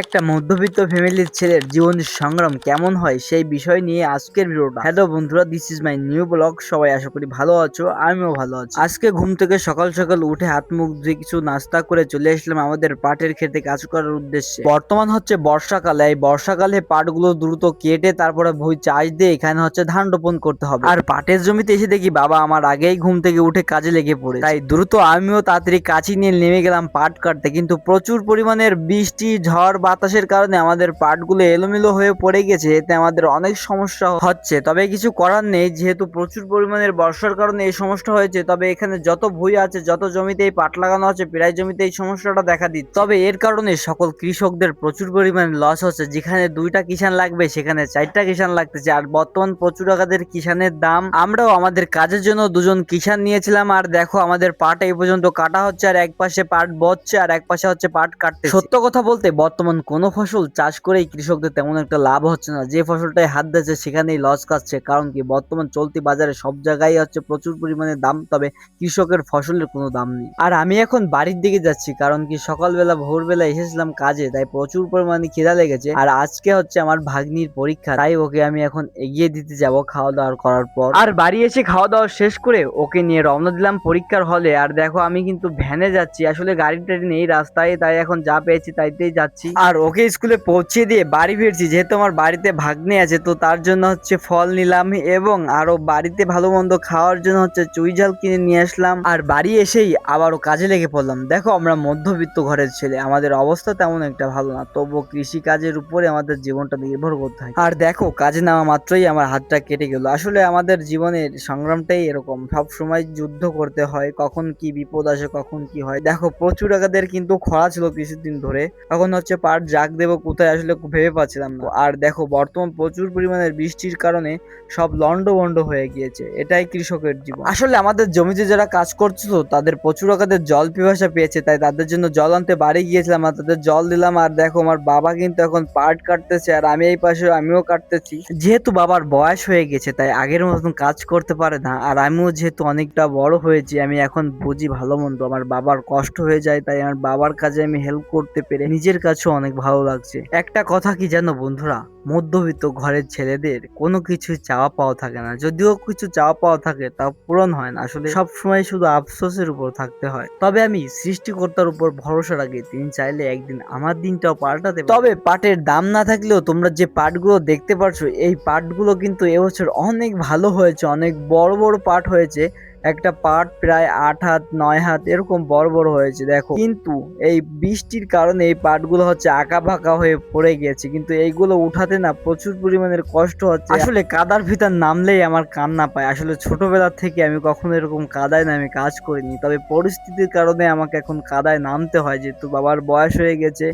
একটা মধ্যবিত্ত ফ্যামিলির ছেলের জীবনের সংগ্রাম কেমন হয় সেই বিষয় নিয়ে আজকের ভিডিওটা। হ্যালো বন্ধুরা, this is my new blog. সবাই আশা করি ভালো আছো, আমিও ভালো আছি। আজকে ঘুম থেকে সকাল সকাল উঠে হাত মুখ ধুয়ে কিছু নাস্তা করে চলে আসলাম আমাদের পাটের খেতে কাজ করার উদ্দেশ্যে। বর্তমান হচ্ছে বর্ষাকালে, এই বর্ষাকালে পাটগুলো দ্রুত কেটে তারপরে ভুঁই চাষ দিয়ে এখানে হচ্ছে ধান রোপণ করতে হবে। আর পাটের জমিতে এসে দেখি বাবা আমার আগেই ঘুম থেকে উঠে কাজে লেগে পড়ে, তাই দ্রুত আমিও তাড়াতাড়ি কাঁচি নিয়ে নেমে গেলাম পাট কাটতে। কিন্তু প্রচুর পরিমাণের বৃষ্টি ঝড় বাতাসের কারণে আমাদের পাটগুলো এলোমেলো হয়ে পড়ে গেছে, এতে আমাদের অনেক সমস্যা হচ্ছে। তবে কিছু করার নেই, যেহেতু প্রচুর পরিমাণের বর্ষার কারণে এই সমস্যা হয়েছে। তবে এখানে যত ভুঁই আছে, যত জমিতেই পাট লাগানো আছে, প্রায় জমিতে এই সমস্যাটা দেখা দিচ্ছে। তবে এর কারণে সকল কৃষকদের প্রচুর পরিমাণে লস হচ্ছে। যেখানে 2টা কিষান লাগবে সেখানে 4টা কিষান লাগতেছে। আর বর্তমান প্রচুর আকাদের কিষানের দাম। আমরাও আমাদের কাজের জন্য 2জন কিষান নিয়েছিলাম, আর দেখো আমাদের পাট এই পর্যন্ত কাটা হচ্ছে, আর এক পাশে পাট বচ্ছে আর এক পাশে হচ্ছে পাট কাটতে। সত্য কথা বলতে বর্তমান কোনো ফসল চাষ করেই কৃষকদের তেমন একটা লাভ হচ্ছে না। যে ফসলটাই হাত দিচ্ছে সেখানেই লস খাচ্ছে। কারণ কি, বর্তমান চলতি বাজারে সব জায়গায় হচ্ছে প্রচুর পরিমাণে দাম, তবে কৃষকের ফসলের কোনো দাম নেই। আর আমি এখন বাড়ির দিকে যাচ্ছি, কারণ কি সকালবেলা ভোরবেলা এসেছিলাম কাজে, তাই প্রচুর পরিমাণে খিদা লেগেছে। আর আজকে হচ্ছে আমার ভাগ্নির পরীক্ষা, তাই ওকে আমি এখন এগিয়ে দিতে যাব খাওয়া দাওয়া করার পর। আর বাড়ি এসে খাওয়া দাওয়া শেষ করে ওকে নিয়ে রওনা দিলাম পরীক্ষার হলে। আর দেখো আমি কিন্তু ভ্যানে যাচ্ছি, আসলে গাড়ি টাড়ি নেই রাস্তায়, তাই এখন যা পেয়েছি তাইতেই যাচ্ছি। আর ওকে স্কুলে পৌঁছে দিয়ে বাড়ি ফিরছি, যেহেতু আমার বাড়িতে ভাগ্নে আছে, তো তার জন্য হচ্ছে ফল নিলাম এবং আরো বাড়িতে ভালো মন্দ খাওয়ার জন্য হচ্ছে চুই ঝাল কিনে নিয়ে আসলাম। আর বাড়ি এসেই আবারও কাজে লেগে পড়লাম। দেখো আমরা মধ্যবিত্ত ঘরের ছেলে, আমাদের অবস্থা তেমন একটা ভালো না, তবুও কৃষি কাজের উপরে আমাদের জীবনটা নির্ভর করতে হয়। আর দেখো কাজে নামা মাত্রই আমার হাতটা কেটে গেল। আসলে আমাদের জীবনের সংগ্রামটাই এরকম, সব সময় যুদ্ধ করতে হয়, কখন কি বিপদ আসে কখন কি হয়। দেখো প্রচুর আকাদের কিন্তু খরা ছিল কিছুদিন ধরে, এখন হচ্ছে পাট জাগ দেবো কোথায় আসলে ভেবে পাচ্ছিলাম না। আর দেখো বর্তমান প্রচুর পরিমাণের বৃষ্টির কারণে সব লন্ডভন্ড হয়ে গিয়েছে। এটাই কৃষকের জীবন। আসলে আমাদের জমিতে যারা কাজ করছিল তাদের প্রচুর আকাদের জল পিপাসা পেয়েছে, তাই তাদের জন্য জল আনতে বাড়ি গিয়েছিলাম আর তাদের জল দিলাম। আর দেখো আমার বাবা কিন্তু এখন পাট কাটতেছে, আর আমি এই পাশে আমিও কাটতেছি। যেহেতু বাবার বয়স হয়ে গেছে তাই আগের মতন কাজ করতে পারে না, আর আমিও যেহেতু অনেকটা বড় হয়েছি, আমি এখন বুঝি ভালো মন্দ। আমার বাবার কষ্ট হয়ে যায়, তাই আমার বাবার কাজে আমি হেল্প করতে পেরে নিজের কাছেও অনেক ভালো লাগছে। একটা কথা কি জানো বন্ধুরা, মধ্যবিত্ত ঘরের ছেলেদের কোনো কিছু চাওয়া পাওয়া থাকে না। যদিও কিছু চাওয়া পাওয়া থাকে তা পূরণ হয় না। আসলে সব সময় শুধু আফসোসের উপর থাকতে হয়। তবে আমি সৃষ্টিকর্তার উপর ভরসা রাখি, তিনি চাইলে একদিন আমার দিনটাও পাল্টাতে পারে। তবে পাটের দাম না থাকলেও তোমরা যে পাটগুলো দেখতে পাচ্ছ, এই পাটগুলো কিন্তু এবছর অনেক ভালো হয়েছে, অনেক বড় বড় পাট হয়েছে। একটা পাট প্রায় 8 হাত 9 হাত এরকম বড় বড় হয়েছে দেখো। কিন্তু এই বৃষ্টির কারণে এই পাটগুলো হচ্ছে আঁকা বাঁকা হয়ে পড়ে গেছে, কিন্তু এইগুলো উঠাতে না প্রচুর পরিমাণের কষ্ট হচ্ছে। আসলে কাদার ভিতর নামলেই আমার কান্না পায়। আসলে ছোটবেলা থেকে আমি কখনো এরকম কাদায় নামে কাজ করিনি, তবে পরিস্থিতির কারণে আমাকে এখন কাদায় নামতে হয়, যেহেতু বাবার বয়স হয়ে গেছে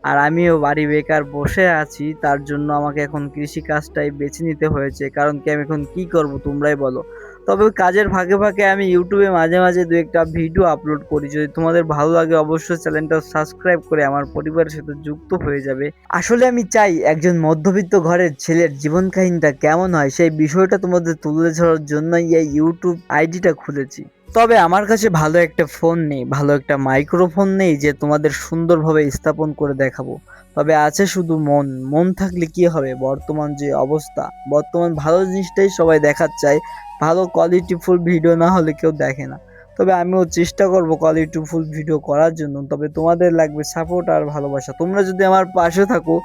আর আমিও বাড়ি বেকার বসে আছি। তার জন্য আমাকে এখন কৃষি কাজটাই বেছে নিতে হয়েছে। কারণ কি, আমি এখন কি করব তোমরাই বলো। তবে কাজের ফাঁকে ফাঁকে আমি ইউটিউবে মাঝে মাঝে 2-1টা ভিডিও আপলোড করি। যদি তোমাদের ভালো লাগে অবশ্যই চ্যানেলটা সাবস্ক্রাইব করে আমার পরিবারের সাথে যুক্ত হয়ে যাবে। আসলে আমি চাই একজন মধ্যবিত্ত ঘরের ছেলের জীবন কাহিনীটা কেমন হয় সেই বিষয়টা তোমাদের তুলে ধরার জন্যই এই ইউটিউব আইডিটা খুলেছি। তবে আমার কাছে ভালো একটা ফোন নেই, ভালো একটা মাইক্রোফোন নেই যে তোমাদের সুন্দরভাবে স্থাপন করে দেখাবো। তবে আছে শুধু মন। মন থাকলে কি হবে, বর্তমান যে অবস্থা, বর্তমান ভালো জিনিসটাই সবাই দেখার চায়, ভালো কোয়ালিটিফুল ভিডিও না হলে কেউ দেখে না। তবে আমিও চেষ্টা করব কোয়ালিটিফুল ভিডিও করার জন্য। তবে তোমাদের লাগবে সাপোর্ট আর ভালোবাসা। তোমরা যদি আমার পাশে থাকো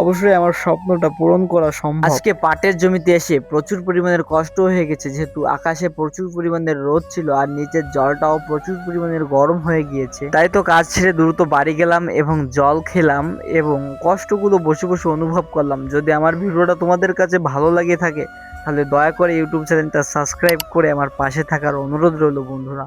অবশ্যই আমার স্বপ্নটা পূরণ করা সম্ভব। আজকে পাটের জমিতে এসে প্রচুর পরিমাণের কষ্ট হয়ে গেছে, যেহেতু আকাশে প্রচুর পরিমাণের রোদ ছিল আর নিচের জলটাও প্রচুর পরিমাণের গরম হয়ে গিয়েছে। তাই তো কাজ ছেড়ে দ্রুত বাড়ি গেলাম এবং জল খেলাম এবং কষ্টগুলো বসে বসে অনুভব করলাম। যদি আমার ভিডিওটা তোমাদের কাছে ভালো লাগে থাকে তাহলে দয়া করে ইউটিউব চ্যানেলটা সাবস্ক্রাইব করে আমার পাশে থাকার অনুরোধ রইল বন্ধুরা।